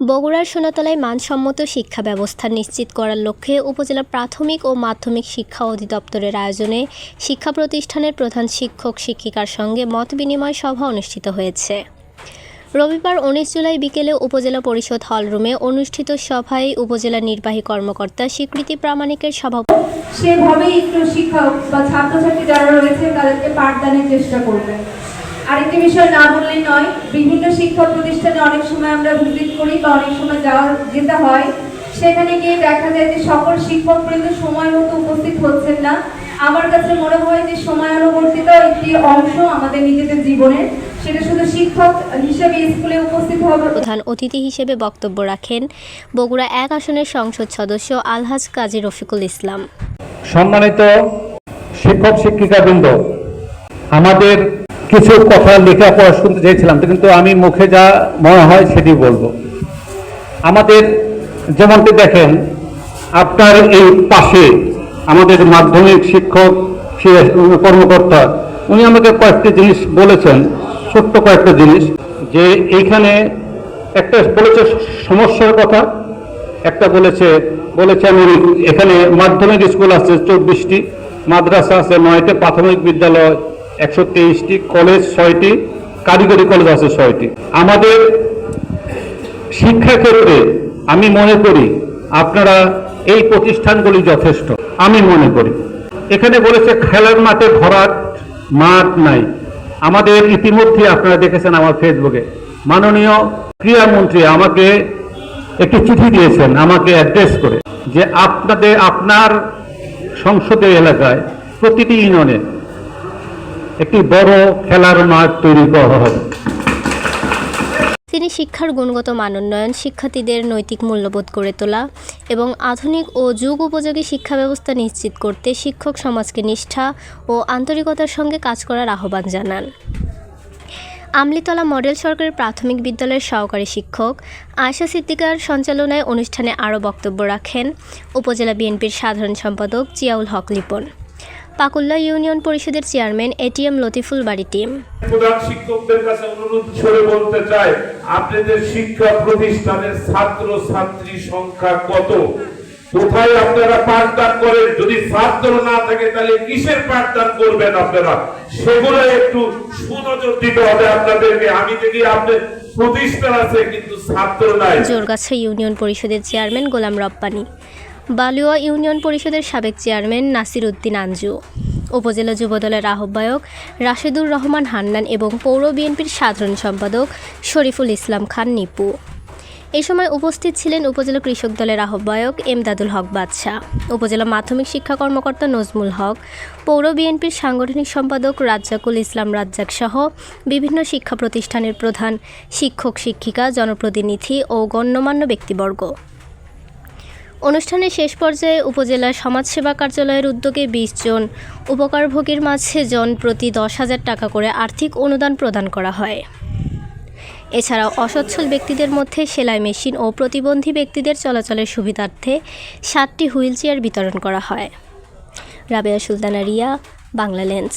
বগুড়ার সোনাতলায় মানসম্মত শিক্ষা ব্যবস্থা নিশ্চিত করার লক্ষ্যে উপজেলা প্রাথমিক ও মাধ্যমিক শিক্ষা অধিদপ্তরের আয়োজনে শিক্ষা প্রতিষ্ঠানের প্রধান শিক্ষক শিক্ষিকার সঙ্গে মতবিনিময় সভা অনুষ্ঠিত হয়েছে। রবিবার 19 জুলাই বিকেলে উপজেলা পরিষদ হলরুমে অনুষ্ঠিত সভায় উপজেলা নির্বাহী কর্মকর্তা স্বীকৃতি প্রামাণিকের সভাপতি সেভাবেই একটু শিক্ষক বা ছাত্রছাত্রী যারা রয়েছে তাদেরকে পাঠদানের চেষ্টা করবেন। আরেকটি বিষয় না বললেই নয়, বিভিন্ন শিক্ষা প্রতিষ্ঠানে অনেক সময় আমরা ভিজিট করি বা অনেক সময় যেতে হয়, সেখানে গিয়ে দেখা যায় যে সকল শিক্ষক কিন্তু সময় মতো উপস্থিত হচ্ছেন না। আমার কাছে মনে হয় যে সময়ানুবর্তিত একটি অংশ আমাদের নিজেদের জীবনের, সেটা শুধু শিক্ষক হিসেবে স্কুলে উপস্থিত হবে। প্রধান অতিথি হিসেবে বক্তব্য রাখেন বগুড়া 1 আসনের সংসদ সদস্য আলহাজ কাজী রফিকুল ইসলাম। সম্মানিত শিক্ষক শিক্ষিকাবৃন্দ, আমাদের কিছু কথা লেখাপড়া শুনতে চেয়েছিলাম, কিন্তু আমি মুখে যা মনে হয় সেটি বলবো। আমাদের যেমনটি দেখেন, আপনার এই পাশে আমাদের মাধ্যমিক শিক্ষক কর্মকর্তা উনি আমাকে কয়েকটি জিনিস বলেছেন, ছোট্ট কয়েকটা জিনিস, যে এইখানে একটা বলেছে সমস্যার কথা, একটা বলেছেন এখানে মাধ্যমিক স্কুল আছে 24টি, মাদ্রাসা আছে 9টি, প্রাথমিক বিদ্যালয় 123টি, কলেজ 6টি, কারিগরি কলেজ আছে 6টি। আমাদের শিক্ষাক্ষেত্রে আমি মনে করি আপনারা এই প্রতিষ্ঠানগুলি যথেষ্ট, আমি মনে করি। এখানে বলেছে খেলার মাঠে ভরাট মাঠ নাই। আমাদের ইতিমধ্যে আপনারা দেখেছেন আমার ফেসবুকে মাননীয় ক্রীড়ামন্ত্রী আমাকে একটি চিঠি দিয়েছেন, আমাকে অ্যাড্রেস করে, যে আপনার সংসদীয় এলাকায় প্রতিটি ইউনিয়নে একটি বড় খেলার মাঠ তৈরি করা হবে। তিনি শিক্ষার গুণগত মান উন্নয়ন, শিক্ষার্থীদের নৈতিক মূল্যবোধ গড়ে তোলা এবং আধুনিক ও যুগ উপযোগী শিক্ষা ব্যবস্থা নিশ্চিত করতে শিক্ষক সমাজকে নিষ্ঠা ও আন্তরিকতার সঙ্গে কাজ করার আহ্বান জানান। আমলিতলা মডেল সরকারি প্রাথমিক বিদ্যালয়ের সহকারী শিক্ষক আয়েশা সিদ্দিকার সঞ্চালনায় অনুষ্ঠানে আরও বক্তব্য রাখেন উপজেলা বিএনপির সাধারণ সম্পাদক জিয়াউল হক লিপন, পাকুল্লা ইউনিয়ন পরিষদের চেয়ারম্যান এটিএম লতিফুল বাড়ি টিম। প্রধান শিক্ষকদের কাছে অনুরোধ করে বলতে চাই, আপনাদের শিক্ষা প্রতিষ্ঠানের ছাত্র ছাত্রী সংখ্যা কত, কোথায় আপনারা পাঠদান করেন? যদি ছাত্র না থাকে তাহলে কিসের পাঠদান করবেন আপনারা? সেগুলো একটু সুনজর দিতে হবে আপনাদেরকে। আমি দেখি আপনাদের প্রতিষ্ঠান আছে কিন্তু ছাত্র নাই। জোরগাছা ইউনিয়ন পরিষদের চেয়ারম্যান গোলাম রব্বানী, বালুয়া ইউনিয়ন পরিষদের সাবেক চেয়ারম্যান নাসির উদ্দিন আঞ্জু, উপজেলা যুবদলের আহ্বায়ক রাশেদুর রহমান হান্নান এবং পৌর বিএনপির সাধারণ সম্পাদক শরীফুল ইসলাম খান নিপু। এ সময় উপস্থিত ছিলেন উপজেলা কৃষক দলের আহ্বায়ক এমদাদুল হক বাদশা, উপজেলা মাধ্যমিক শিক্ষা কর্মকর্তা নজমুল হক, পৌর বিএনপির সাংগঠনিক সম্পাদক রাজ্জাকুল ইসলাম রাজ্জাক সহ বিভিন্ন শিক্ষা প্রতিষ্ঠানের প্রধান শিক্ষক শিক্ষিকা, জনপ্রতিনিধি ও গণ্যমান্য ব্যক্তিবর্গ। অনুষ্ঠানের শেষ পর্যায়ে উপজেলা সমাজসেবা কার্যালয়ের উদ্যোগে 20 জন উপকারভোগীর মাঝে জন প্রতি 10,000 টাকা করে আর্থিক অনুদান প্রদান করা হয়। এছাড়াও অসচ্ছল ব্যক্তিদের মধ্যে সেলাই মেশিন ও প্রতিবন্ধী ব্যক্তিদের চলাচলের সুবিধার্থে 7টি হুইল চেয়ার বিতরণ করা হয়। রাবেয়া সুলতানা রিয়া, বাংলা লেন্স।